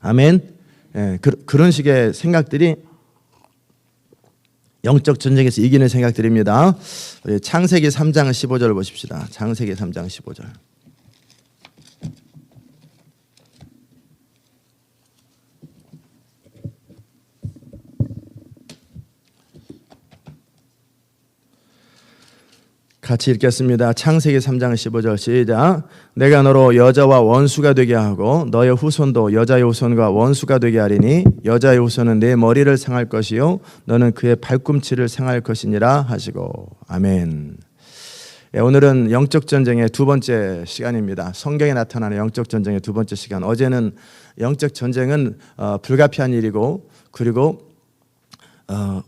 아멘. 예, 그런 식의 생각들이 영적 전쟁에서 이기는 생각들입니다. 창세기 3장 15절 보십시다. 창세기 3장 15절. 같이 읽겠습니다. 창세기 3장 15절 시작. 내가 너로 여자와 원수가 되게 하고 너의 후손도 여자의 후손과 원수가 되게 하리니 여자의 후손은 내 머리를 상할 것이요 너는 그의 발꿈치를 상할 것이니라 하시고. 아멘. 오늘은 영적 전쟁의 두 번째 시간입니다. 성경에 나타나는 영적 전쟁의 두 번째 시간. 어제는 영적 전쟁은 불가피한 일이고, 그리고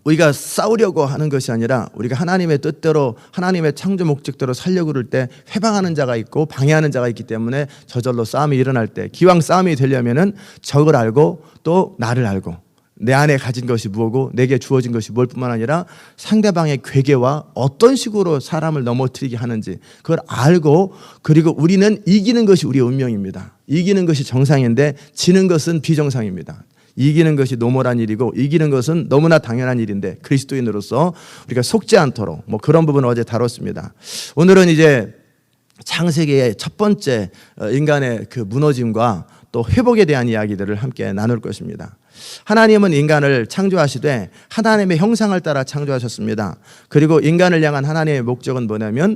우리가 싸우려고 하는 것이 아니라 우리가 하나님의 뜻대로, 하나님의 창조 목적대로 살려고 그럴 때 회방하는 자가 있고 방해하는 자가 있기 때문에 저절로 싸움이 일어날 때, 기왕 싸움이 되려면은 적을 알고 또 나를 알고 내 안에 가진 것이 무엇고 내게 주어진 것이 뭘 뿐만 아니라 상대방의 괴계와 어떤 식으로 사람을 넘어뜨리게 하는지 그걸 알고, 그리고 우리는 이기는 것이 우리의 운명입니다. 이기는 것이 정상인데 지는 것은 비정상입니다. 이기는 것이 노멀한 일이고 이기는 것은 너무나 당연한 일인데 그리스도인으로서 우리가 속지 않도록 그런 부분을 어제 다뤘습니다. 오늘은 이제 창세기의 첫 번째 인간의 그 무너짐과 또 회복에 대한 이야기들을 함께 나눌 것입니다. 하나님은 인간을 창조하시되 하나님의 형상을 따라 창조하셨습니다. 그리고 인간을 향한 하나님의 목적은 뭐냐면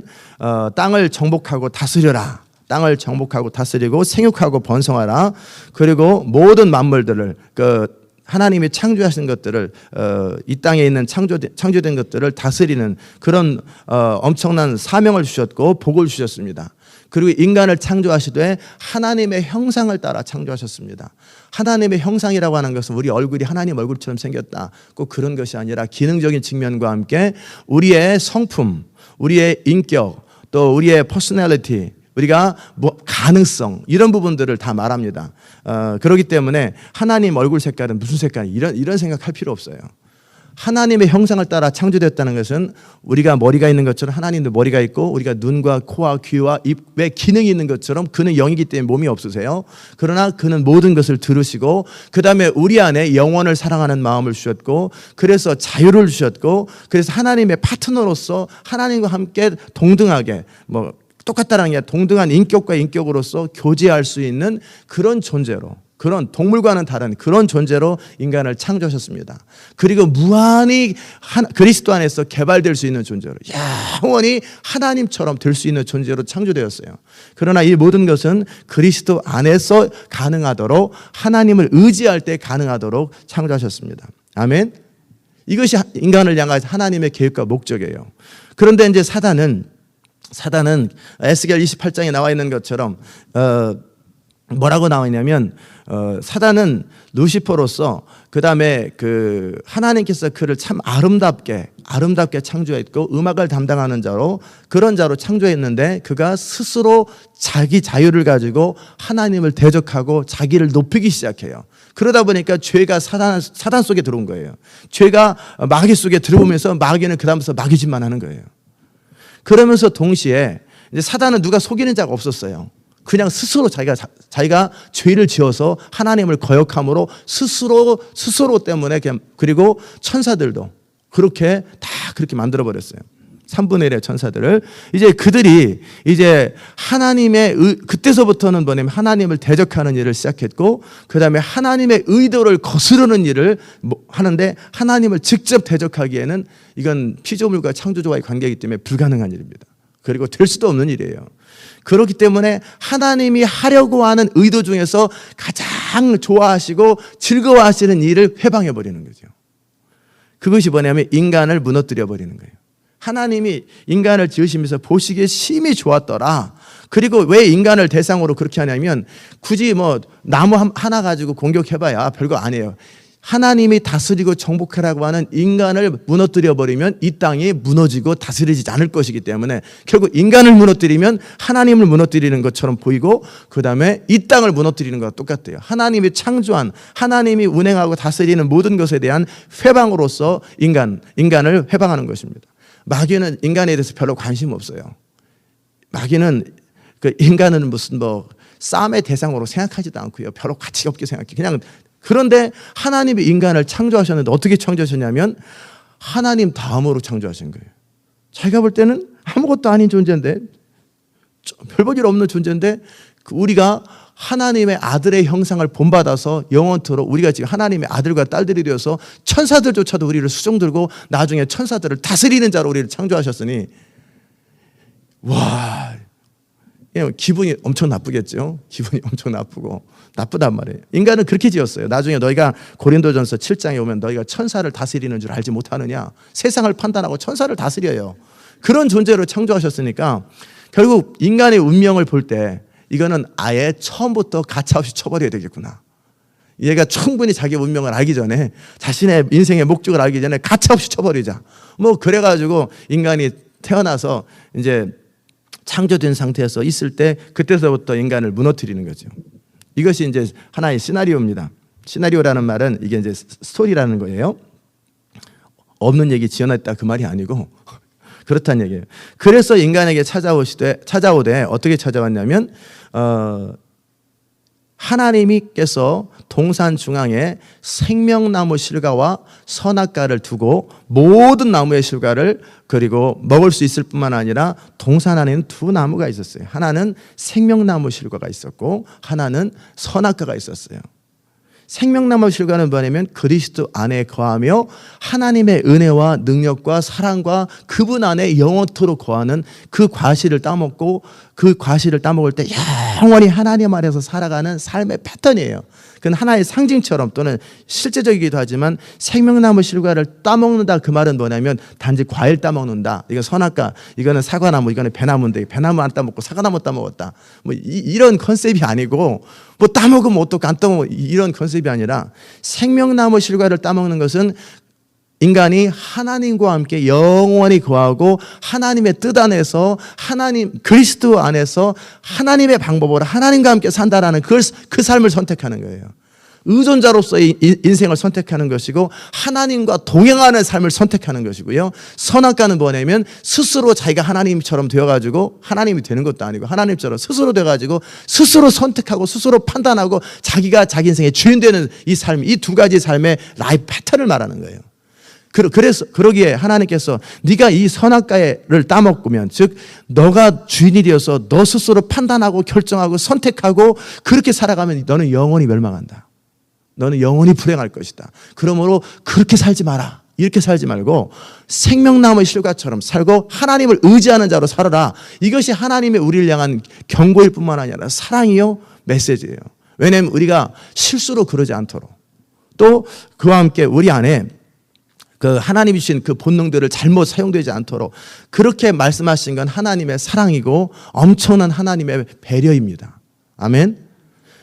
땅을 정복하고 다스려라. 땅을 정복하고 다스리고 생육하고 번성하라. 그리고 모든 만물들을 하나님이 창조하신 것들을 이 땅에 있는 창조된 것들을 다스리는 그런 엄청난 사명을 주셨고 복을 주셨습니다. 그리고 인간을 창조하시되 하나님의 형상을 따라 창조하셨습니다. 하나님의 형상이라고 하는 것은 우리 얼굴이 하나님 얼굴처럼 생겼다, 꼭 그런 것이 아니라 기능적인 측면과 함께 우리의 성품, 우리의 인격, 또 우리의 퍼스널리티, 우리가 가능성, 이런 부분들을 다 말합니다. 그렇기 때문에 하나님 얼굴 색깔은 무슨 색깔, 이런 생각할 필요 없어요. 하나님의 형상을 따라 창조됐다는 것은 우리가 머리가 있는 것처럼 하나님도 머리가 있고, 우리가 눈과 코와 귀와 입에 기능이 있는 것처럼 그는 영이기 때문에 몸이 없으세요. 그러나 그는 모든 것을 들으시고, 그 다음에 우리 안에 영원을 사랑하는 마음을 주셨고, 그래서 자유를 주셨고, 그래서 하나님의 파트너로서 하나님과 함께 동등하게 똑같다는 게 동등한 인격과 인격으로서 교제할 수 있는 그런 존재로, 그런 동물과는 다른 그런 존재로 인간을 창조하셨습니다. 그리고 무한히 그리스도 안에서 개발될 수 있는 존재로, 영원히 하나님처럼 될 수 있는 존재로 창조되었어요. 그러나 이 모든 것은 그리스도 안에서 가능하도록, 하나님을 의지할 때 가능하도록 창조하셨습니다. 아멘. 이것이 인간을 향한 하나님의 계획과 목적이에요. 그런데 이제 사단은 에스겔 28장에 나와 있는 것처럼 뭐라고 나와 있냐면 사단은 루시퍼로서, 그 다음에 하나님께서 그를 참 아름답게 창조했고 음악을 담당하는 자로, 그런 자로 창조했는데 그가 스스로 자기 자유를 가지고 하나님을 대적하고 자기를 높이기 시작해요. 그러다 보니까 죄가 사단 속에 들어온 거예요. 죄가 마귀 속에 들어오면서 마귀는 그 다음부터 마귀짓만 하는 거예요. 그러면서 동시에 이제 사단은 누가 속이는 자가 없었어요. 그냥 스스로 자기가 죄를 지어서 하나님을 거역함으로 스스로 때문에 그리고 천사들도 그렇게 만들어 버렸어요. 3분의 1의 천사들을. 이제 그들이 이제 그때서부터는 뭐냐면 하나님을 대적하는 일을 시작했고, 그 다음에 하나님의 의도를 거스르는 일을 하는데, 하나님을 직접 대적하기에는 이건 피조물과 창조주와의 관계이기 때문에 불가능한 일입니다. 그리고 될 수도 없는 일이에요. 그렇기 때문에 하나님이 하려고 하는 의도 중에서 가장 좋아하시고 즐거워하시는 일을 회방해 버리는 거죠. 그것이 뭐냐면 인간을 무너뜨려 버리는 거예요. 하나님이 인간을 지으시면서 보시기에 심히 좋았더라. 그리고 왜 인간을 대상으로 그렇게 하냐면, 굳이 나무 하나 가지고 공격해봐야 별거 아니에요. 하나님이 다스리고 정복하라고 하는 인간을 무너뜨려 버리면 이 땅이 무너지고 다스리지 않을 것이기 때문에, 결국 인간을 무너뜨리면 하나님을 무너뜨리는 것처럼 보이고, 그 다음에 이 땅을 무너뜨리는 것과 똑같아요. 하나님이 창조한, 하나님이 운행하고 다스리는 모든 것에 대한 회방으로서 인간을 회방하는 것입니다. 마귀는 인간에 대해서 별로 관심 없어요. 마귀는 인간은 무슨 싸움의 대상으로 생각하지도 않고요. 별로 가치 없게 생각해. 그냥 그런데 하나님이 인간을 창조하셨는데 어떻게 창조하셨냐면 하나님 다음으로 창조하신 거예요. 자기가 볼 때는 아무것도 아닌 존재인데 별 볼 일 없는 존재인데 우리가 하나님의 아들의 형상을 본받아서 영원토록 우리가 지금 하나님의 아들과 딸들이 되어서 천사들조차도 우리를 수종들고 나중에 천사들을 다스리는 자로 우리를 창조하셨으니 와, 기분이 엄청 나쁘겠죠. 기분이 엄청 나쁘단 말이에요. 인간은 그렇게 지었어요. 나중에 너희가 고린도전서 7장에 오면 너희가 천사를 다스리는 줄 알지 못하느냐. 세상을 판단하고 천사를 다스려요. 그런 존재로 창조하셨으니까 결국 인간의 운명을 볼 때 이거는 아예 처음부터 가차없이 쳐버려야 되겠구나. 얘가 충분히 자기 운명을 알기 전에 자신의 인생의 목적을 알기 전에 가차없이 쳐버리자. 뭐 그래가지고 인간이 태어나서 이제 창조된 상태에서 있을 때 그때서부터 인간을 무너뜨리는 거죠. 이것이 이제 하나의 시나리오입니다. 시나리오라는 말은 이게 이제 스토리라는 거예요. 없는 얘기 지어냈다 그 말이 아니고 그렇다는 얘기예요. 그래서 인간에게 찾아오되 어떻게 찾아왔냐면 하나님께서 동산 중앙에 생명나무 실과와 선악과를 두고 모든 나무의 실과를 그리고 먹을 수 있을 뿐만 아니라 동산 안에는 두 나무가 있었어요. 하나는 생명나무 실과가 있었고 하나는 선악과가 있었어요. 생명나무 실과는 뭐냐면 그리스도 안에 거하며 하나님의 은혜와 능력과 사랑과 그분 안에 영원토록 거하는 그 과실을 따먹고 그 과실을 따먹을 때 영원히 하나님 안에서 살아가는 삶의 패턴이에요. 그건 하나의 상징처럼 또는 실제적이기도 하지만 생명나무 실과를 따먹는다 그 말은 뭐냐면 단지 과일 따먹는다. 이거 선악과, 이거는 사과나무, 이거는 배나무인데 배나무 안 따먹고 사과나무 따먹었다. 뭐 이런 컨셉이 아니고 뭐 따먹으면 어떡해 안 따먹으면 이런 컨셉이 아니라 생명나무 실과를 따먹는 것은 인간이 하나님과 함께 영원히 거하고 하나님의 뜻 안에서 하나님 그리스도 안에서 하나님의 방법으로 하나님과 함께 산다라는 그 삶을 선택하는 거예요. 의존자로서의 인생을 선택하는 것이고 하나님과 동행하는 삶을 선택하는 것이고요. 선악과는 뭐냐면 스스로 자기가 하나님처럼 되어가지고 하나님이 되는 것도 아니고 하나님처럼 스스로 되어가지고 스스로 선택하고 스스로 판단하고 자기가 자기 인생의 주인 되는 이 삶, 이 두 가지 삶의 라이프 패턴을 말하는 거예요. 그래서 그러기에 하나님께서 네가 이 선악과를 따먹으면 즉 너가 주인이 되어서 너 스스로 판단하고 결정하고 선택하고 그렇게 살아가면 너는 영원히 멸망한다. 너는 영원히 불행할 것이다. 그러므로 그렇게 살지 마라. 이렇게 살지 말고 생명나무의 실과처럼 살고 하나님을 의지하는 자로 살아라. 이것이 하나님의 우리를 향한 경고일 뿐만 아니라 사랑이요 메시지예요. 왜냐하면 우리가 실수로 그러지 않도록 또 그와 함께 우리 안에 그 하나님이 주신 그 본능들을 잘못 사용되지 않도록 그렇게 말씀하신 건 하나님의 사랑이고 엄청난 하나님의 배려입니다. 아멘.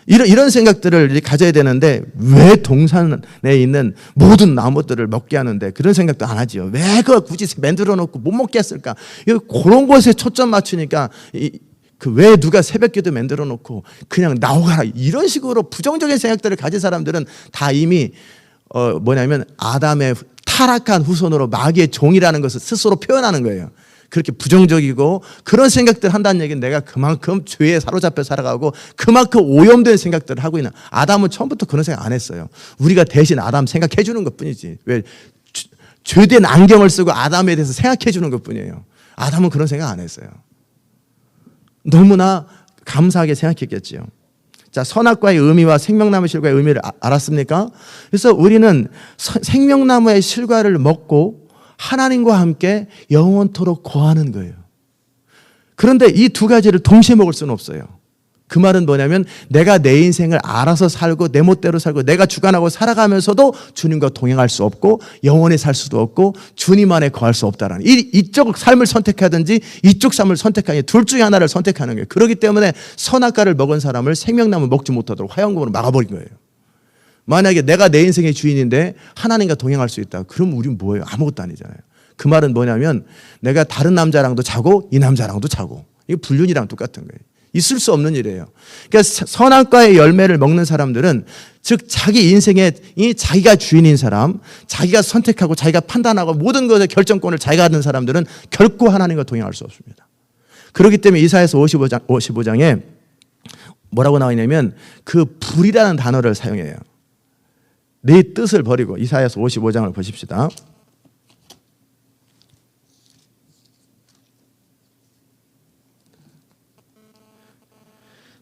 이런 생각들을 가져야 되는데 왜 동산에 있는 모든 나무들을 먹게 하는데 그런 생각도 안 하지요. 왜 그걸 굳이 만들어 놓고 못 먹게 했을까? 그런 것에 초점 맞추니까 왜 누가 새벽기도 만들어 놓고 그냥 나오거라 이런 식으로 부정적인 생각들을 가진 사람들은 다 이미 뭐냐면 아담의 타락한 후손으로 마귀의 종이라는 것을 스스로 표현하는 거예요. 그렇게 부정적이고 그런 생각들 한다는 얘기는 내가 그만큼 죄에 사로잡혀 살아가고 그만큼 오염된 생각들을 하고 있는 아담은 처음부터 그런 생각 안 했어요. 우리가 대신 아담 생각해 주는 것뿐이지. 왜 죄된 안경을 쓰고 아담에 대해서 생각해 주는 것뿐이에요. 아담은 그런 생각 안 했어요. 너무나 감사하게 생각했겠지요. 자, 선악과의 의미와 생명나무 실과의 의미를 알았습니까? 그래서 우리는 생명나무의 실과를 먹고 하나님과 함께 영원토록 거하는 거예요. 그런데 이 두 가지를 동시에 먹을 수는 없어요. 그 말은 뭐냐면 내가 내 인생을 알아서 살고 내 멋대로 살고 내가 주관하고 살아가면서도 주님과 동행할 수 없고 영원히 살 수도 없고 주님 안에 거할 수 없다라는 이쪽 삶을 선택하든지 이쪽 삶을 선택하니 둘 중에 하나를 선택하는 거예요. 그렇기 때문에 선악과를 먹은 사람을 생명나무 먹지 못하도록 화형금으로 막아버린 거예요. 만약에 내가 내 인생의 주인인데 하나님과 동행할 수 있다. 그럼 우린 뭐예요? 아무것도 아니잖아요. 그 말은 뭐냐면 내가 다른 남자랑도 자고 이 남자랑도 자고 이게 불륜이랑 똑같은 거예요. 있을 수 없는 일이에요. 그러니까 선악과의 열매를 먹는 사람들은 즉 자기 인생에 자기가 주인인 사람, 자기가 선택하고 자기가 판단하고 모든 것의 결정권을 자기가 하는 사람들은 결코 하나님과 동행할 수 없습니다. 그렇기 때문에 이사야서 55장에 뭐라고 나와 있냐면 그 불이라는 단어를 사용해요. 네 뜻을 버리고. 이사야서 55장을 보십시다.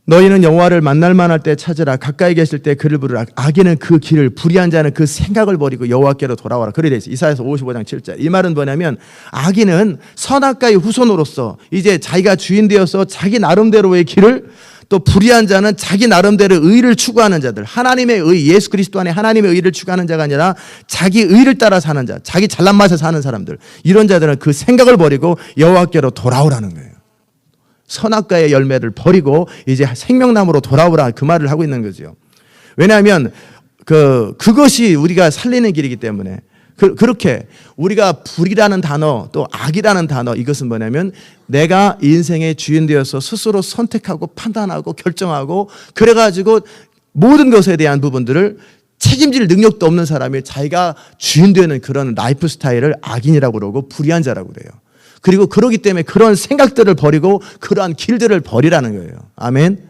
너희는 여호와를 만날 만할 때 찾으라. 가까이 계실 때 그를 부르라. 악인은 그 길을, 불의한 자는 그 생각을 버리고 여호와께로 돌아와라. 그래 돼 있어요. 이사야서 55장 7절. 이 말은 뭐냐면 악인은 선악과의 후손으로서 이제 자기가 주인 되어서 자기 나름대로의 길을, 또 불의한 자는 자기 나름대로 의를 추구하는 자들, 하나님의 의, 예수 그리스도 안에 하나님의 의를 추구하는 자가 아니라 자기 의를 따라 사는 자, 자기 잘난 맛에 사는 사람들, 이런 자들은 그 생각을 버리고 여호와께로 돌아오라는 거예요. 선악과의 열매를 버리고 이제 생명나무로 돌아오라, 그 말을 하고 있는 거죠. 왜냐하면 그것이 우리가 살리는 길이기 때문에. 그렇게 우리가 불이라는 단어, 또 악이라는 단어, 이것은 뭐냐면 내가 인생의 주인 되어서 스스로 선택하고 판단하고 결정하고 그래가지고 모든 것에 대한 부분들을 책임질 능력도 없는 사람이 자기가 주인 되는 그런 라이프 스타일을 악인이라고 그러고 불의한 자라고 그래요. 그리고 그러기 때문에 그런 생각들을 버리고 그러한 길들을 버리라는 거예요. 아멘.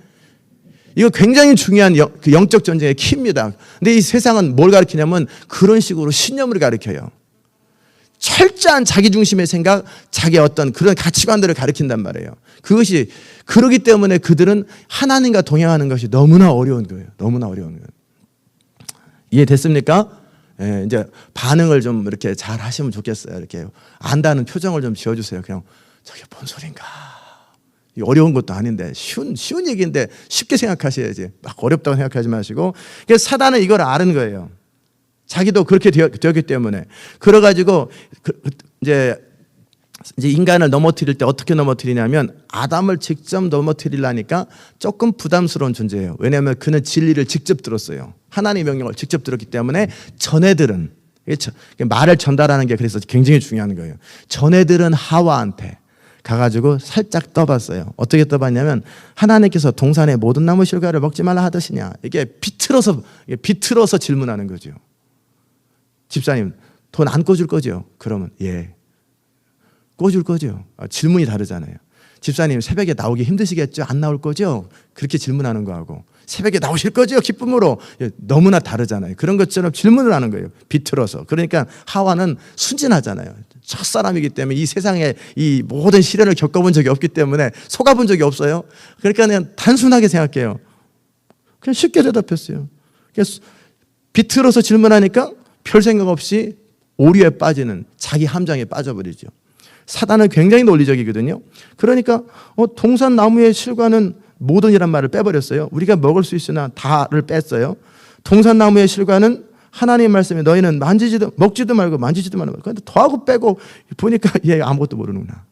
이거 굉장히 중요한 영적 전쟁의 키입니다. 근데 이 세상은 뭘 가르치냐면 그런 식으로 신념을 가르쳐요. 철저한 자기 중심의 생각, 자기의 어떤 그런 가치관들을 가르친단 말이에요. 그것이 그러기 때문에 그들은 하나님과 동행하는 것이 너무나 어려운 거예요. 너무나 어려운 거예요. 이해됐습니까? 예, 이제 반응을 좀 이렇게 잘 하시면 좋겠어요. 이렇게 안다는 표정을 좀 지어주세요. 그냥 저게 뭔 소린가? 어려운 것도 아닌데 쉬운 얘기인데 쉽게 생각하셔야지. 막 어렵다고 생각하지 마시고. 그래서 사단은 이걸 아는 거예요. 자기도 그렇게 되었기 때문에. 그래가지고 이제 인간을 넘어뜨릴 때 어떻게 넘어뜨리냐면 아담을 직접 넘어뜨리려니까 조금 부담스러운 존재예요. 왜냐하면 그는 진리를 직접 들었어요. 하나님의 명령을 직접 들었기 때문에 전애들은, 말을 전달하는 게 그래서 굉장히 중요한 거예요. 전애들은 하와한테 가가지고 살짝 떠봤어요. 어떻게 떠봤냐면 하나님께서 동산의 모든 나무 실과를 먹지 말라 하듯이냐. 이게 비틀어서 질문하는 거죠. 집사님 돈 안 꿔줄 거죠? 그러면 예, 꿔줄 거죠. 질문이 다르잖아요. 집사님 새벽에 나오기 힘드시겠죠? 안 나올 거죠? 그렇게 질문하는 거하고 새벽에 나오실 거죠? 기쁨으로. 너무나 다르잖아요. 그런 것처럼 질문을 하는 거예요. 비틀어서. 그러니까 하와는 순진하잖아요. 첫사람이기 때문에 이 세상에 이 모든 시련을 겪어본 적이 없기 때문에 속아본 적이 없어요. 그러니까 그냥 단순하게 생각해요. 그냥 쉽게 대답했어요. 비틀어서 질문하니까 별 생각 없이 오류에 빠지는, 자기 함정에 빠져버리죠. 사단은 굉장히 논리적이거든요. 그러니까 동산 나무의 실과는 모든이란 말을 빼버렸어요. 우리가 먹을 수 있으나 다를 뺐어요. 동산 나무의 실과는 하나님 말씀에 너희는 먹지도 말고 만지지도 말고. 그런데 더하고 빼고 보니까 얘 아무것도 모르는구나.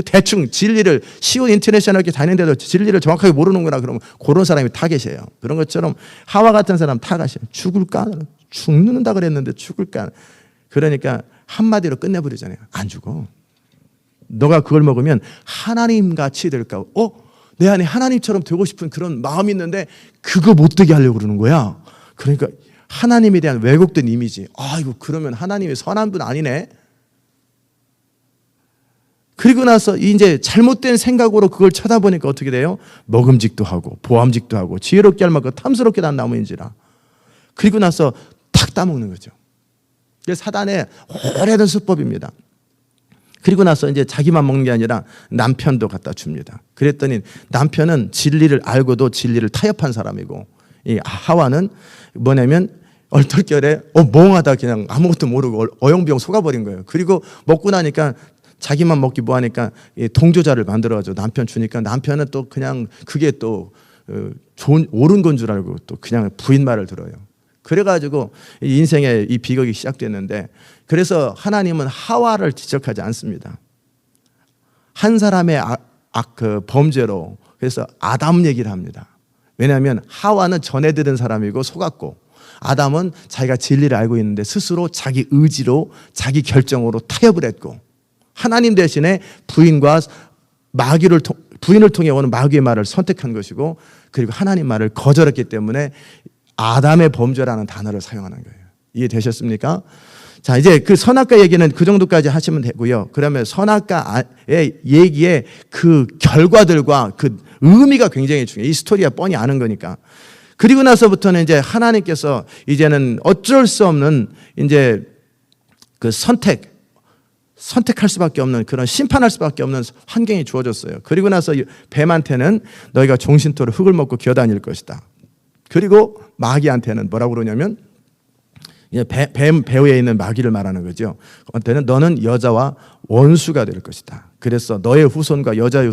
대충 진리를 시온 인터내셔널 이렇게 다니는데도 진리를 정확하게 모르는구나. 그러면 그런 사람이 타겟이에요. 그런 것처럼 하와 같은 사람 타겟이에요. 죽을까? 죽는다 그랬는데 죽을까? 그러니까 한마디로 끝내버리잖아요. 안 죽어. 너가 그걸 먹으면 하나님같이 될까? 내 안에 하나님처럼 되고 싶은 그런 마음이 있는데 그거 못 되게 하려고 그러는 거야. 그러니까 하나님에 대한 왜곡된 이미지. 이거 그러면 하나님이 선한 분 아니네. 그리고 나서 이제 잘못된 생각으로 그걸 쳐다보니까 어떻게 돼요? 먹음직도 하고 보암직도 하고 지혜롭게 할 만큼 탐스럽게 난 나무인지라. 그리고 나서 탁 따먹는 거죠. 이게 사단의 오래된 수법입니다. 그리고 나서 이제 자기만 먹는 게 아니라 남편도 갖다 줍니다. 그랬더니 남편은 진리를 알고도 진리를 타협한 사람이고, 이 하와는 뭐냐면 얼떨결에 멍하다 그냥 아무것도 모르고 어영부영 속아버린 거예요. 그리고 먹고 나니까 자기만 먹기 뭐하니까 동조자를 만들어가지고 남편 주니까 남편은 또 그냥 그게 또 옳은 건 줄 알고 또 그냥 부인 말을 들어요. 그래가지고 인생의 이 비극이 시작됐는데, 그래서 하나님은 하와를 지적하지 않습니다. 한 사람의 범죄로 그래서 아담 얘기를 합니다. 왜냐하면 하와는 전해 들은 사람이고 속았고, 아담은 자기가 진리를 알고 있는데 스스로 자기 의지로 자기 결정으로 타협을 했고, 하나님 대신에 부인을 통해 오는 마귀의 말을 선택한 것이고, 그리고 하나님 말을 거절했기 때문에 아담의 범죄라는 단어를 사용하는 거예요. 이해되셨습니까? 자, 이제 그 선악과 얘기는 그 정도까지 하시면 되고요. 그러면 선악과의 얘기의 그 결과들과 그 의미가 굉장히 중요해요. 이 스토리가 뻔히 아는 거니까. 그리고 나서부터는 이제 하나님께서 이제는 어쩔 수 없는 이제 그 선택할 수밖에 없는 그런 심판할 수밖에 없는 환경이 주어졌어요. 그리고 나서 뱀한테는 너희가 종신토로 흙을 먹고 기어다닐 것이다. 그리고 마귀한테는 뭐라고 그러냐면 배후에 있는 마귀를 말하는 거죠. 한테는 너는 여자와 원수가 될 것이다. 그래서 너의 후손과 여자의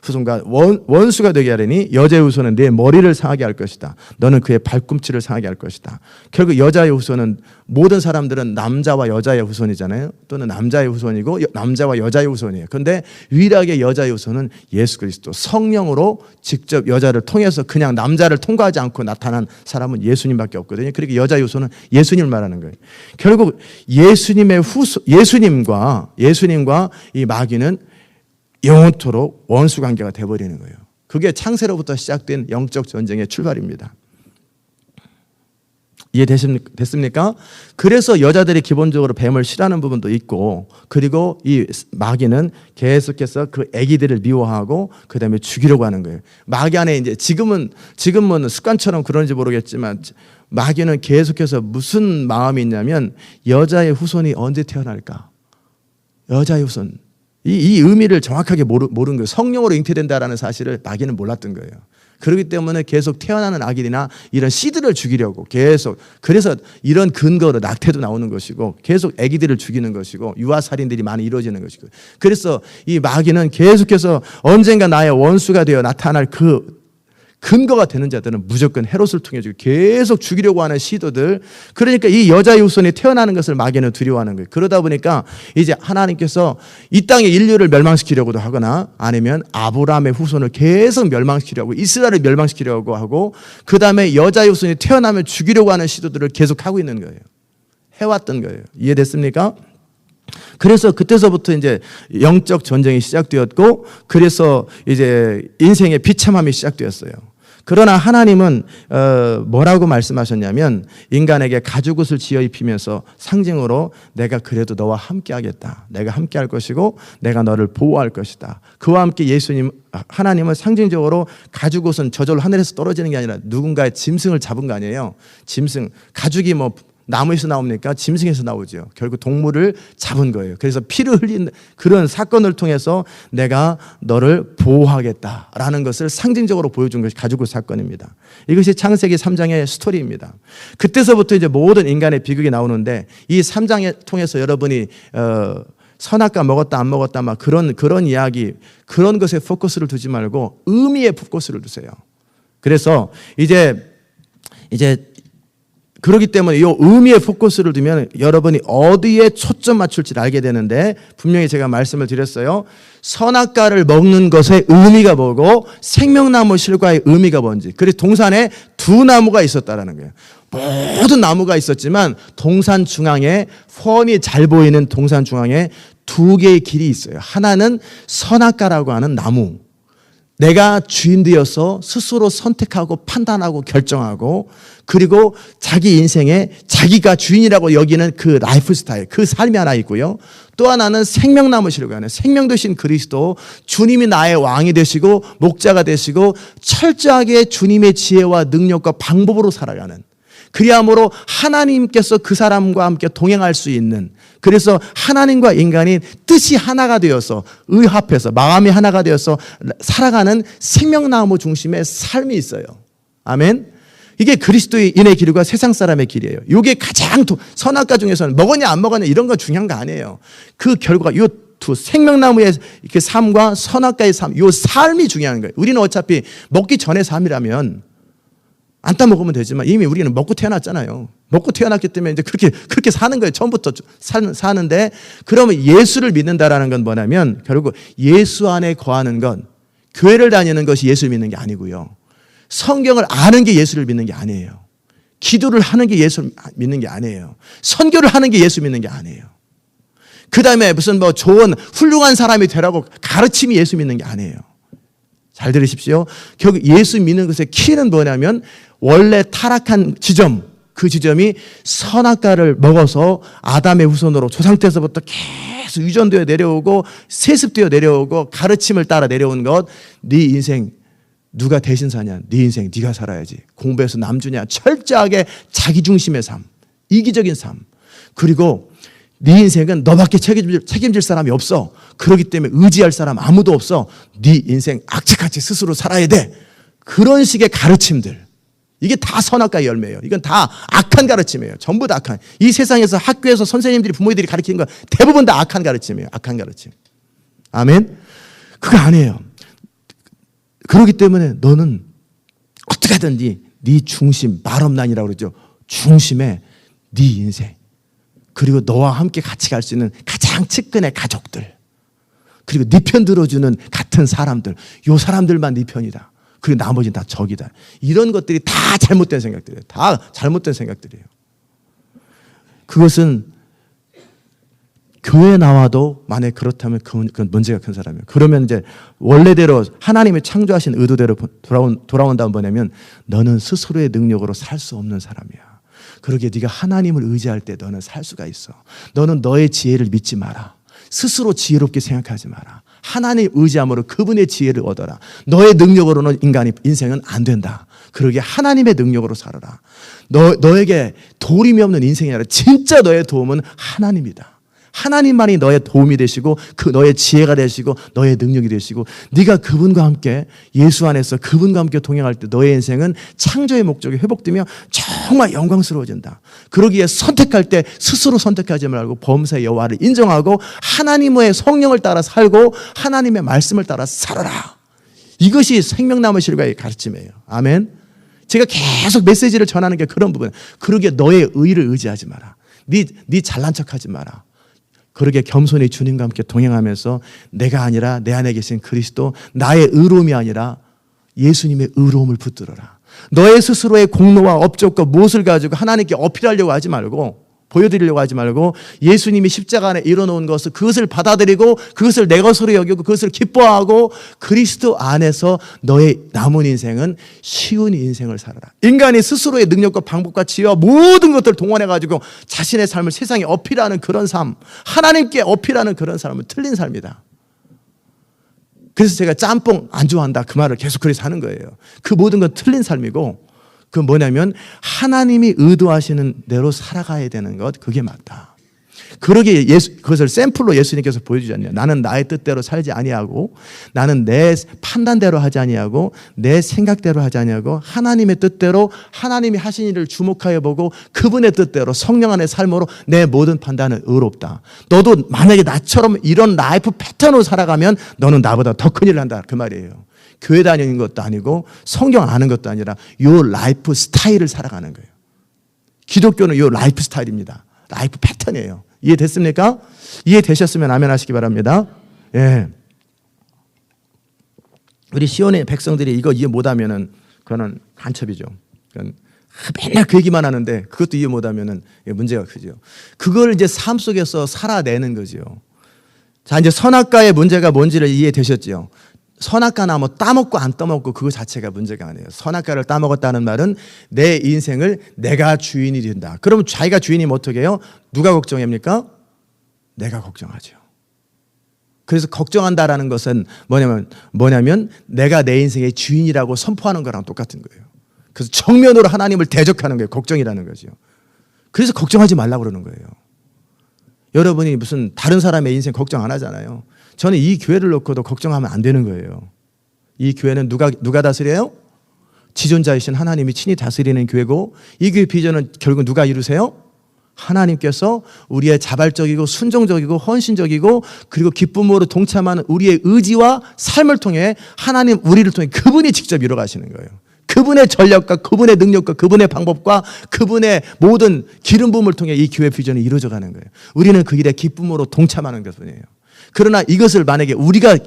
후손과 원수가 되게 하려니 여자의 후손은 네 머리를 상하게 할 것이다. 너는 그의 발꿈치를 상하게 할 것이다. 결국 여자의 후손은 모든 사람들은 남자와 여자의 후손이잖아요. 또는 남자의 후손이고 남자와 여자의 후손이에요. 그런데 유일하게 여자의 후손은 예수 그리스도 성령으로 직접 여자를 통해서 그냥 남자를 통과하지 않고 나타난 사람은 예수님밖에 없거든요. 그러니까 여자의 후손은 예수님을 말하는 거예요. 결국 예수님과 이 마귀는 영원토록 원수 관계가 되어버리는 거예요. 그게 창세로부터 시작된 영적 전쟁의 출발입니다. 이해됐습니까? 그래서 여자들이 기본적으로 뱀을 싫어하는 부분도 있고, 그리고 이 마귀는 계속해서 그 아기들을 미워하고 그 다음에 죽이려고 하는 거예요. 마귀 안에 이제 지금은 습관처럼 그런지 모르겠지만 마귀는 계속해서 무슨 마음이 있냐면 여자의 후손이 언제 태어날까? 여자의 후손. 이 의미를 정확하게 모르는 거예요. 성령으로 잉태된다라는 사실을 마귀는 몰랐던 거예요. 그렇기 때문에 계속 태어나는 아기나 이런 씨들을 죽이려고 계속, 그래서 이런 근거로 낙태도 나오는 것이고 계속 아기들을 죽이는 것이고 유아살인들이 많이 이루어지는 것이고, 그래서 이 마귀는 계속해서 언젠가 나의 원수가 되어 나타날 그 근거가 되는 자들은 무조건 헤롯을 통해 계속 죽이려고 하는 시도들. 그러니까 이 여자의 후손이 태어나는 것을 마귀는 두려워하는 거예요. 그러다 보니까 이제 하나님께서 이 땅의 인류를 멸망시키려고도 하거나 아니면 아브라함의 후손을 계속 멸망시키려고, 이스라엘을 멸망시키려고 하고, 그 다음에 여자의 후손이 태어나면 죽이려고 하는 시도들을 계속 하고 있는 거예요. 해왔던 거예요. 이해됐습니까? 그래서 그때서부터 이제 영적 전쟁이 시작되었고, 그래서 이제 인생의 비참함이 시작되었어요. 그러나 하나님은 뭐라고 말씀하셨냐면 인간에게 가죽옷을 지어 입히면서 상징으로 내가 그래도 너와 함께 하겠다. 내가 함께 할 것이고 내가 너를 보호할 것이다. 그와 함께 하나님은 상징적으로 가죽옷은 저절로 하늘에서 떨어지는 게 아니라 누군가의 짐승을 잡은 거 아니에요. 짐승, 가죽이 뭐 나무에서 나옵니까? 짐승에서 나오죠. 결국 동물을 잡은 거예요. 그래서 피를 흘린 그런 사건을 통해서 내가 너를 보호하겠다라는 것을 상징적으로 보여준 것이 가죽옷 사건입니다. 이것이 창세기 3장의 스토리입니다. 그때서부터 이제 모든 인간의 비극이 나오는데, 이 3장을 통해서 여러분이 선악과 먹었다 안 먹었다 막 그런 이야기, 그런 것에 포커스를 두지 말고 의미에 포커스를 두세요. 그래서 이제 그렇기 때문에 이 의미에 포커스를 두면 여러분이 어디에 초점 맞출지를 알게 되는데, 분명히 제가 말씀을 드렸어요. 선악과를 먹는 것의 의미가 뭐고 생명나무 실과의 의미가 뭔지. 그래서 동산에 두 나무가 있었다라는 거예요. 모든 나무가 있었지만 동산 중앙에, 훤히 잘 보이는 동산 중앙에 두 개의 길이 있어요. 하나는 선악과라고 하는 나무, 내가 주인 되어서 스스로 선택하고 판단하고 결정하고, 그리고 자기 인생에 자기가 주인이라고 여기는 그 라이프 스타일, 그 삶이 하나 있고요. 또 하나는 생명나무 실과가 하는 생명 되신 그리스도, 주님이 나의 왕이 되시고 목자가 되시고 철저하게 주님의 지혜와 능력과 방법으로 살아가는, 그리함으로 하나님께서 그 사람과 함께 동행할 수 있는, 그래서 하나님과 인간이 뜻이 하나가 되어서 의합해서 마음이 하나가 되어서 살아가는 생명나무 중심의 삶이 있어요. 아멘. 이게 그리스도인의 길과 세상 사람의 길이에요. 이게 가장 선악과 중에서는 먹었냐 안 먹었냐 이런 거 중요한 거 아니에요. 그 결과 이 두 생명나무의 삶과 선악과의 삶, 이 삶이 중요한 거예요. 우리는 어차피 먹기 전의 삶이라면 안 따먹으면 되지만 이미 우리는 먹고 태어났잖아요. 먹고 태어났기 때문에 이제 그렇게 사는 거예요. 처음부터 사는데, 그러면 예수를 믿는다라는 건 뭐냐면 결국 예수 안에 거하는 건, 교회를 다니는 것이 예수를 믿는 게 아니고요. 성경을 아는 게 예수를 믿는 게 아니에요. 기도를 하는 게 예수를 믿는 게 아니에요. 선교를 하는 게 예수 믿는 게 아니에요. 그 다음에 무슨 뭐 좋은 훌륭한 사람이 되라고 가르침이 예수 믿는 게 아니에요. 잘 들으십시오. 결국 예수 믿는 것의 키는 뭐냐면 원래 타락한 지점, 그 지점이 선악과를 먹어서 아담의 후손으로 조상 때서부터 계속 유전되어 내려오고 세습되어 내려오고 가르침을 따라 내려온 것. 네 인생 누가 대신 사냐? 네 인생 네가 살아야지. 공부해서 남주냐? 철저하게 자기중심의 삶, 이기적인 삶. 그리고 네 인생은 너밖에 책임질 사람이 없어. 그렇기 때문에 의지할 사람 아무도 없어. 네 인생 악착같이 스스로 살아야 돼. 그런 식의 가르침들. 이게 다 선악과의 열매예요. 이건 다 악한 가르침이에요. 전부 다 악한. 이 세상에서 학교에서 선생님들이 부모들이 가르치는 건 대부분 다 악한 가르침이에요. 악한 가르침. 아멘? 그거 아니에요. 그렇기 때문에 너는 어떻게 하든지 네 중심, 말업난이라고 그러죠. 중심에 네 인생, 그리고 너와 함께 같이 갈 수 있는 가장 측근의 가족들, 그리고 네 편 들어주는 같은 사람들, 요 사람들만 네 편이다. 그리고 나머지는 다 적이다. 이런 것들이 다 잘못된 생각들이에요. 다 잘못된 생각들이에요. 그것은 교회에 나와도 만약 그렇다면 그건 문제가 큰 사람이에요. 그러면 이제 원래대로 하나님이 창조하신 의도대로 돌아온다면 뭐냐면 너는 스스로의 능력으로 살 수 없는 사람이야. 그러기에 네가 하나님을 의지할 때 너는 살 수가 있어. 너는 너의 지혜를 믿지 마라. 스스로 지혜롭게 생각하지 마라. 하나님 의지함으로 그분의 지혜를 얻어라. 너의 능력으로는 인생은 안 된다. 그러기에 하나님의 능력으로 살아라. 너에게 도움이 없는 인생이 아니라 진짜 너의 도움은 하나님이다. 하나님만이 너의 도움이 되시고 그 너의 지혜가 되시고 너의 능력이 되시고 네가 그분과 함께 예수 안에서 그분과 함께 동행할 때 너의 인생은 창조의 목적이 회복되며 정말 영광스러워진다. 그러기에 선택할 때 스스로 선택하지 말고 범사의 여호와를 인정하고 하나님의 성령을 따라 살고 하나님의 말씀을 따라 살아라. 이것이 생명나무 실과의 가르침이에요. 아멘. 제가 계속 메시지를 전하는 게 그런 부분. 그러기에 너의 의를 의지하지 마라. 네 잘난 척하지 마라. 그러게 겸손히 주님과 함께 동행하면서 내가 아니라 내 안에 계신 그리스도, 나의 의로움이 아니라 예수님의 의로움을 붙들어라. 너의 스스로의 공로와 업적과 무엇을 가지고 하나님께 어필하려고 하지 말고, 보여드리려고 하지 말고 예수님이 십자가 안에 이뤄놓은 것을 그것을 받아들이고 그것을 내 것으로 여기고 그것을 기뻐하고 그리스도 안에서 너의 남은 인생은 쉬운 인생을 살아라. 인간이 스스로의 능력과 방법과 지혜와 모든 것들을 동원해가지고 자신의 삶을 세상에 어필하는 그런 삶, 하나님께 어필하는 그런 삶은 틀린 삶이다. 그래서 제가 짬뽕 안 좋아한다 그 말을 계속 그래서 하는 거예요. 그 모든 건 틀린 삶이고, 그 뭐냐면 하나님이 의도하시는 대로 살아가야 되는 것, 그게 맞다. 그러기에 그것을 샘플로 예수님께서 보여주지 않냐. 나는 나의 뜻대로 살지 아니하고, 나는 내 판단대로 하지 아니하고, 내 생각대로 하지 아니하고, 하나님의 뜻대로 하나님이 하신 일을 주목하여 보고 그분의 뜻대로 성령 안의 삶으로 내 모든 판단은 의롭다. 너도 만약에 나처럼 이런 라이프 패턴으로 살아가면 너는 나보다 더 큰일을 한다 그 말이에요. 교회 다니는 것도 아니고 성경 아는 것도 아니라 요 라이프 스타일을 살아가는 거예요. 기독교는 요 라이프 스타일입니다. 라이프 패턴이에요. 이해됐습니까? 이해되셨으면 아멘 하시기 바랍니다. 예. 우리 시온의 백성들이 이거 이해 못하면은 그거는 간첩이죠. 그건 맨날 그 얘기만 하는데 그것도 이해 못하면은 문제가 크죠. 그걸 이제 삶 속에서 살아내는 거죠. 자, 이제 선악과의 문제가 뭔지를 이해되셨죠? 선악과나 뭐 따먹고 안 따먹고 그거 자체가 문제가 아니에요. 선악과를 따먹었다는 말은 내 인생을 내가 주인이 된다. 그럼 자기가 주인이면 어떻게 해요? 누가 걱정합니까? 내가 걱정하죠. 그래서 걱정한다라는 것은 뭐냐면 내가 내 인생의 주인이라고 선포하는 거랑 똑같은 거예요. 그래서 정면으로 하나님을 대적하는 거예요. 걱정이라는 거죠. 그래서 걱정하지 말라고 그러는 거예요. 여러분이 무슨 다른 사람의 인생 걱정 안 하잖아요. 저는 이 교회를 놓고도 걱정하면 안 되는 거예요. 이 교회는 누가 다스려요? 지존자이신 하나님이 친히 다스리는 교회고, 이 교회 비전은 결국 누가 이루세요? 하나님께서 우리의 자발적이고 순종적이고 헌신적이고 그리고 기쁨으로 동참하는 우리의 의지와 삶을 통해 하나님 우리를 통해 그분이 직접 이루어가시는 거예요. 그분의 전략과 그분의 능력과 그분의 방법과 그분의 모든 기름 부음을 통해 이 교회 비전이 이루어져 가는 거예요. 우리는 그 일에 기쁨으로 동참하는 것뿐이에요. 그러나 이것을 만약에 우리가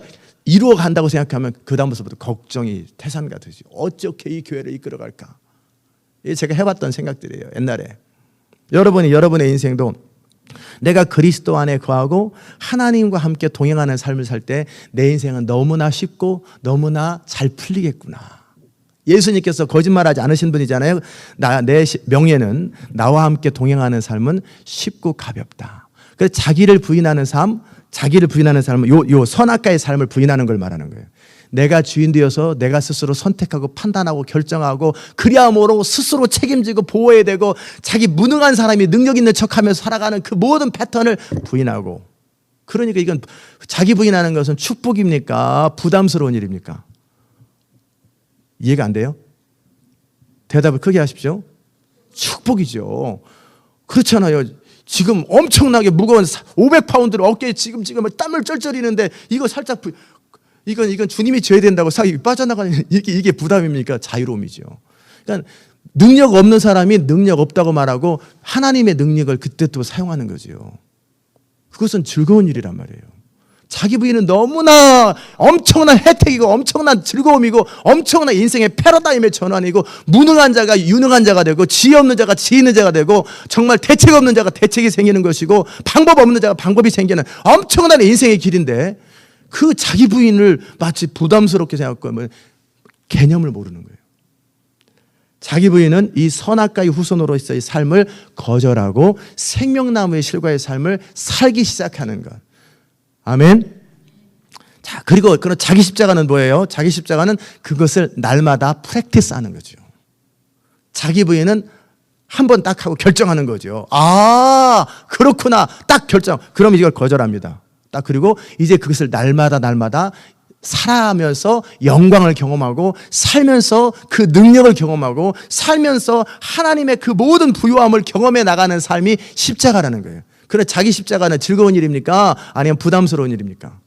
이루어 간다고 생각하면 그 다음부터 걱정이 태산가 되지. 어떻게 이 교회를 이끌어갈까? 이게 제가 해봤던 생각들이에요. 옛날에. 여러분이 여러분의 인생도 내가 그리스도 안에 거하고 하나님과 함께 동행하는 삶을 살 때 내 인생은 너무나 쉽고 너무나 잘 풀리겠구나. 예수님께서 거짓말하지 않으신 분이잖아요. 내 명예는 나와 함께 동행하는 삶은 쉽고 가볍다. 그래서 자기를 부인하는 삶은 요 선악과의 삶을 부인하는 걸 말하는 거예요. 내가 주인 되어서 내가 스스로 선택하고 판단하고 결정하고 그리함으로 스스로 책임지고 보호해야 되고 자기 무능한 사람이 능력 있는 척하면서 살아가는 그 모든 패턴을 부인하고, 그러니까 이건 자기 부인하는 것은 축복입니까? 부담스러운 일입니까? 이해가 안 돼요? 대답을 크게 하십시오. 축복이죠. 그렇잖아요. 지금 엄청나게 무거운 500파운드를 어깨에 지금 땀을 쩔쩔이는데 이거 살짝 이건 주님이 져야 된다고 빠져나가는 이게 부담입니까? 자유로움이죠. 그러니까 능력 없는 사람이 능력 없다고 말하고 하나님의 능력을 그때 또 사용하는 거죠. 그것은 즐거운 일이란 말이에요. 자기 부인은 너무나 엄청난 혜택이고 엄청난 즐거움이고 엄청난 인생의 패러다임의 전환이고, 무능한 자가 유능한 자가 되고 지혜 없는 자가 지혜 있는 자가 되고 정말 대책 없는 자가 대책이 생기는 것이고 방법 없는 자가 방법이 생기는 엄청난 인생의 길인데, 그 자기 부인을 마치 부담스럽게 생각하고 개념을 모르는 거예요. 자기 부인은 이 선악과의 후손으로서의 삶을 거절하고 생명나무의 실과의 삶을 살기 시작하는 것. 아멘. 자, 그리고 그런 자기 십자가는 뭐예요? 자기 십자가는 그것을 날마다 프랙티스 하는 거죠. 자기 부인은 한 번 딱 하고 결정하는 거죠. 아, 그렇구나. 딱 결정. 그럼 이걸 거절합니다. 딱, 그리고 이제 그것을 날마다 살아가면서 영광을 경험하고 살면서 그 능력을 경험하고 살면서 하나님의 그 모든 부요함을 경험해 나가는 삶이 십자가라는 거예요. 그래, 자기 십자가는 즐거운 일입니까? 아니면 부담스러운 일입니까?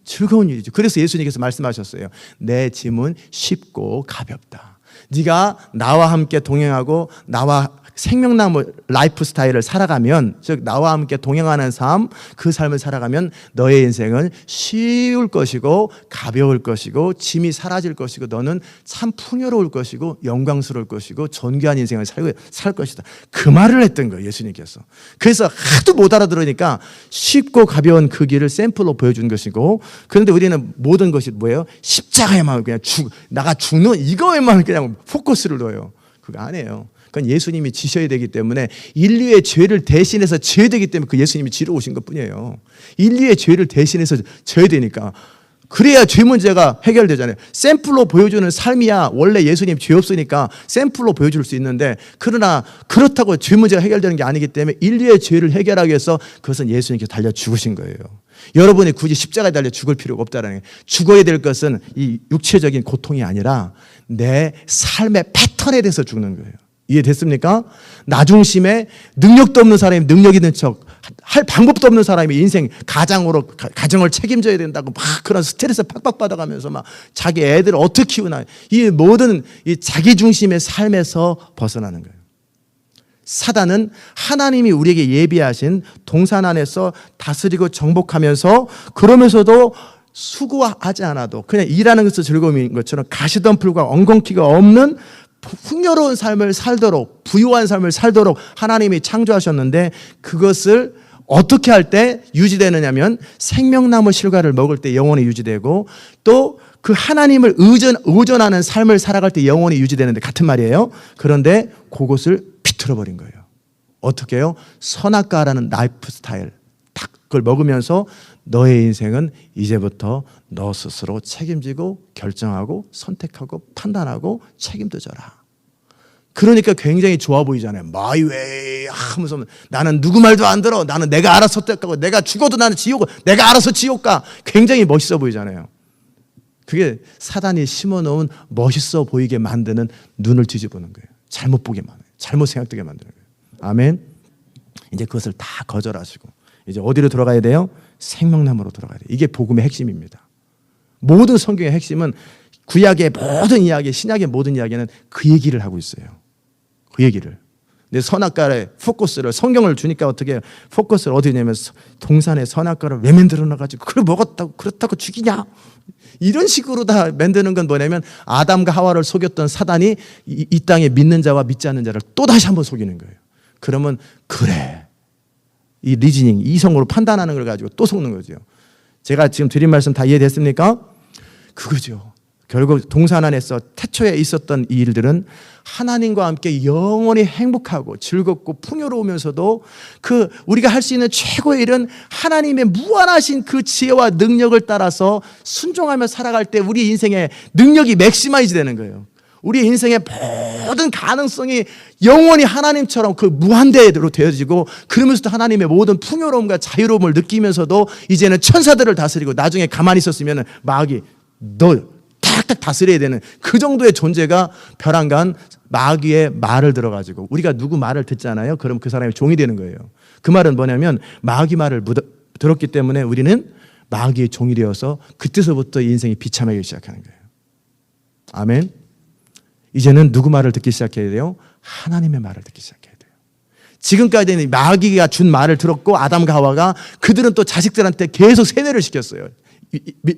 즐거운 일이죠. 그래서 예수님께서 말씀하셨어요. 내 짐은 쉽고 가볍다. 네가 나와 함께 동행하고 나와 생명나무 라이프 스타일을 살아가면, 즉 나와 함께 동행하는 삶, 그 삶을 살아가면 너의 인생은 쉬울 것이고 가벼울 것이고 짐이 사라질 것이고 너는 참 풍요로울 것이고 영광스러울 것이고 존귀한 인생을 살 것이다. 그 말을 했던 거예요, 예수님께서. 그래서 하도 못 알아들으니까 쉽고 가벼운 그 길을 샘플로 보여준 것이고, 그런데 우리는 모든 것이 뭐예요? 십자가에만 그냥 나가 죽는 이거에만 그냥 포커스를 둬요. 그거 아니에요. 그건 예수님이 지셔야 되기 때문에, 인류의 죄를 대신해서 져야 되기 때문에 그 예수님이 지러 오신 것뿐이에요. 인류의 죄를 대신해서 져야 되니까. 그래야 죄 문제가 해결되잖아요. 샘플로 보여주는 삶이야 원래 예수님 죄 없으니까 샘플로 보여줄 수 있는데, 그러나 그렇다고 죄 문제가 해결되는 게 아니기 때문에 인류의 죄를 해결하기 위해서 그것은 예수님께서 달려 죽으신 거예요. 여러분이 굳이 십자가에 달려 죽을 필요가 없다라는 거예요. 죽어야 될 것은 이 육체적인 고통이 아니라 내 삶의 패턴에 대해서 죽는 거예요. 이해됐습니까? 나 중심에 능력도 없는 사람이 능력 있는 척, 할 방법도 없는 사람이 인생 가정을 책임져야 된다고 막 그런 스트레스 팍팍 받아가면서 막 자기 애들을 어떻게 키우나, 이 모든 이 자기 중심의 삶에서 벗어나는 거예요. 사단은 하나님이 우리에게 예비하신 동산 안에서 다스리고 정복하면서, 그러면서도 수고하지 않아도 그냥 일하는 것도 즐거움인 것처럼 가시덤불과 엉겅퀴가 없는 풍요로운 삶을 살도록, 부유한 삶을 살도록 하나님이 창조하셨는데, 그것을 어떻게 할 때 유지되느냐면 생명나무 실과를 먹을 때 영원히 유지되고, 또 그 하나님을 의존하는 삶을 살아갈 때 영원히 유지되는데 같은 말이에요. 그런데 그것을 비틀어 버린 거예요. 어떻게 해요? 선악과라는 라이프 스타일 딱 그걸 먹으면서 너의 인생은 이제부터 너 스스로 책임지고 결정하고 선택하고 판단하고 책임도 져라. 그러니까 굉장히 좋아 보이잖아요. My way 하면서 나는 누구 말도 안 들어. 나는 내가 알아서 선택하고 내가 죽어도 나는 지옥, 내가 알아서 지옥 가. 굉장히 멋있어 보이잖아요. 그게 사단이 심어놓은 멋있어 보이게 만드는 눈을 뒤집어놓는 거예요. 잘못 보게 만드는 거예요. 잘못 생각되게 만드는 거예요. 아멘. 이제 그것을 다 거절하시고 이제 어디로 돌아가야 돼요? 생명나무로 돌아가야 돼요. 이게 복음의 핵심입니다. 모든 성경의 핵심은 구약의 모든 이야기, 신약의 모든 이야기는 그 얘기를 하고 있어요. 그 얘기를. 근데 선악과의 포커스를, 성경을 주니까 어떻게 해요? 포커스를 어디 냐면 동산에 선악과를 왜 만들어놔가지고 그걸 먹었다고 그렇다고 죽이냐? 이런 식으로 다 만드는 건 뭐냐면 아담과 하와를 속였던 사단이 이 땅에 믿는 자와 믿지 않는 자를 또다시 한번 속이는 거예요. 그러면 그래. 이 리즈닝, 이성으로 판단하는 걸 가지고 또 속는 거죠. 제가 지금 드린 말씀 다 이해됐습니까? 그거죠. 결국 동산 안에서 태초에 있었던 이 일들은 하나님과 함께 영원히 행복하고 즐겁고 풍요로우면서도 그 우리가 할 수 있는 최고의 일은 하나님의 무한하신 그 지혜와 능력을 따라서 순종하며 살아갈 때 우리 인생의 능력이 맥시마이즈 되는 거예요. 우리 인생의 모든 가능성이 영원히 하나님처럼 그 무한대로 되어지고, 그러면서도 하나님의 모든 풍요로움과 자유로움을 느끼면서도 이제는 천사들을 다스리고, 나중에 가만히 있었으면 마귀 너 탁탁 다스려야 되는 그 정도의 존재가 벼랑간 마귀의 말을 들어가지고, 우리가 누구 말을 듣잖아요. 그럼 그 사람이 종이 되는 거예요. 그 말은 뭐냐면 마귀 말을 들었기 때문에 우리는 마귀의 종이 되어서 그때서부터 인생이 비참하기 시작하는 거예요. 아멘. 이제는 누구 말을 듣기 시작해야 돼요? 하나님의 말을 듣기 시작해야 돼요. 지금까지는 마귀가 준 말을 들었고, 아담과 하와가 그들은 또 자식들한테 계속 세뇌를 시켰어요.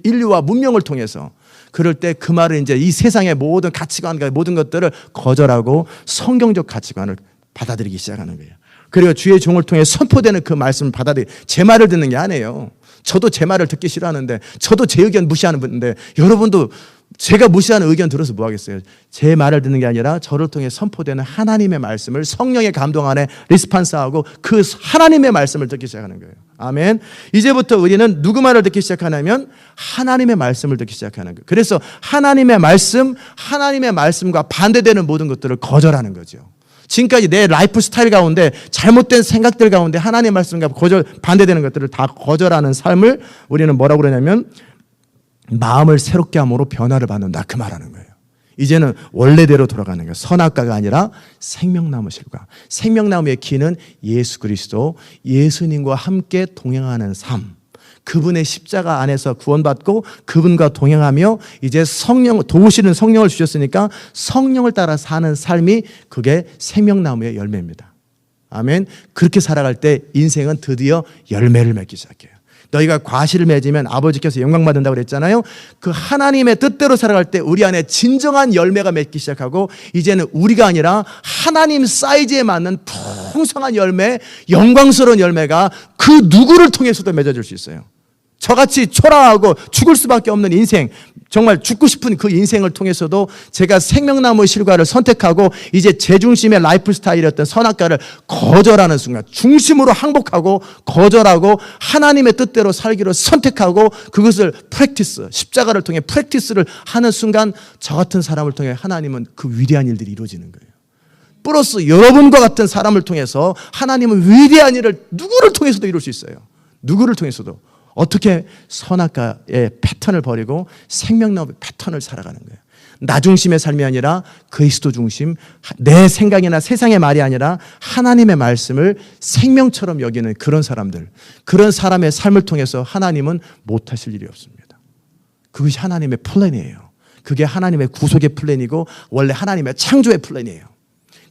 인류와 문명을 통해서. 그럴 때 그 말을 이제 이 세상의 모든 가치관과 모든 것들을 거절하고 성경적 가치관을 받아들이기 시작하는 거예요. 그리고 주의 종을 통해 선포되는 그 말씀을 제 말을 듣는 게 아니에요. 저도 제 말을 듣기 싫어하는데, 저도 제 의견 무시하는 분인데, 여러분도 제가 무시하는 의견 들어서 뭐 하겠어요? 제 말을 듣는 게 아니라 저를 통해 선포되는 하나님의 말씀을 성령의 감동 안에 리스판스하고 그 하나님의 말씀을 듣기 시작하는 거예요. 아멘. 이제부터 우리는 누구 말을 듣기 시작하냐면 하나님의 말씀을 듣기 시작하는 거예요. 그래서 하나님의 말씀과 반대되는 모든 것들을 거절하는 거죠. 지금까지 내 라이프 스타일 가운데 잘못된 생각들 가운데 하나님의 말씀과 반대되는 것들을 다 거절하는 삶을 우리는 뭐라고 그러냐면 마음을 새롭게 함으로 변화를 받는다, 그 말하는 거예요. 이제는 원래대로 돌아가는 거예요. 선악과가 아니라 생명나무 실과. 생명나무의 기는 예수 그리스도, 예수님과 함께 동행하는 삶. 그분의 십자가 안에서 구원받고 그분과 동행하며 이제 도우시는 성령을 주셨으니까 성령을 따라 사는 삶이, 그게 생명나무의 열매입니다. 아멘. 그렇게 살아갈 때 인생은 드디어 열매를 맺기 시작해요. 너희가 과실을 맺으면 아버지께서 영광 받는다고 그랬잖아요. 그 하나님의 뜻대로 살아갈 때 우리 안에 진정한 열매가 맺기 시작하고, 이제는 우리가 아니라 하나님 사이즈에 맞는 풍성한 열매, 영광스러운 열매가 그 누구를 통해서도 맺어질 수 있어요. 저같이 초라하고 죽을 수밖에 없는 인생, 정말 죽고 싶은 그 인생을 통해서도 제가 생명나무의 실과를 선택하고 이제 제 중심의 라이프 스타일이었던 선악과를 거절하는 순간, 중심으로 항복하고 거절하고 하나님의 뜻대로 살기로 선택하고 그것을 십자가를 통해 프랙티스를 하는 순간, 저 같은 사람을 통해 하나님은 그 위대한 일들이 이루어지는 거예요. 플러스 여러분과 같은 사람을 통해서 하나님은 위대한 일을 누구를 통해서도 이룰 수 있어요. 누구를 통해서도. 어떻게? 선악과의 패턴을 버리고 생명나무의 패턴을 살아가는 거예요. 나 중심의 삶이 아니라 그리스도 중심, 내 생각이나 세상의 말이 아니라 하나님의 말씀을 생명처럼 여기는 그런 사람들, 그런 사람의 삶을 통해서 하나님은 못하실 일이 없습니다. 그것이 하나님의 플랜이에요. 그게 하나님의 구속의 플랜이고 원래 하나님의 창조의 플랜이에요.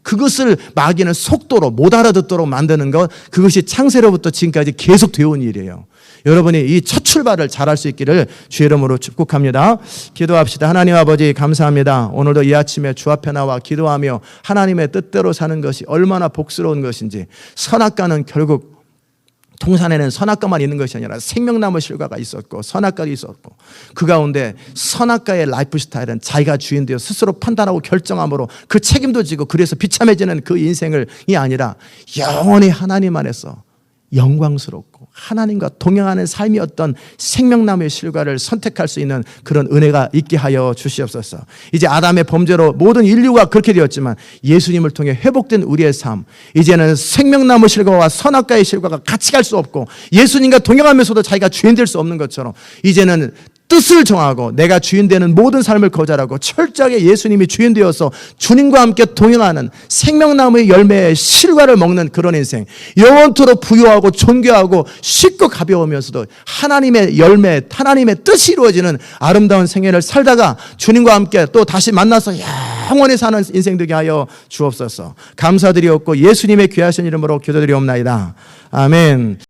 그것을 마귀는 속도로 못 알아듣도록 만드는 것, 그것이 창세로부터 지금까지 계속 되어온 일이에요. 여러분이 이 첫 출발을 잘할 수 있기를 주의 이름으로 축복합니다. 기도합시다. 하나님 아버지 감사합니다. 오늘도 이 아침에 주 앞에 나와 기도하며 하나님의 뜻대로 사는 것이 얼마나 복스러운 것인지, 선악과는 결국 동산에는 선악과만 있는 것이 아니라 생명나무 실과가 있었고 선악과가 있었고, 그 가운데 선악과의 라이프 스타일은 자기가 주인 되어 스스로 판단하고 결정함으로 그 책임도 지고, 그래서 비참해지는 그 인생이 아니라 영원히 하나님 안에서 영광스럽고 하나님과 동행하는 삶이었던 생명나무의 실과를 선택할 수 있는 그런 은혜가 있게 하여 주시옵소서. 이제 아담의 범죄로 모든 인류가 그렇게 되었지만 예수님을 통해 회복된 우리의 삶, 이제는 생명나무 실과와 선악과의 실과가 같이 갈 수 없고 예수님과 동행하면서도 자기가 주인 될 수 없는 것처럼, 이제는 뜻을 정하고 내가 주인 되는 모든 삶을 거절하고 철저하게 예수님이 주인 되어서 주님과 함께 동행하는 생명나무의 열매의 실과를 먹는 그런 인생, 영원토록 부유하고 존귀하고 쉽고 가벼우면서도 하나님의 열매, 하나님의 뜻이 이루어지는 아름다운 생애를 살다가 주님과 함께 또 다시 만나서 영원히 사는 인생 되게 하여 주옵소서. 감사드리옵고 예수님의 귀하신 이름으로 기도드리옵나이다. 아멘.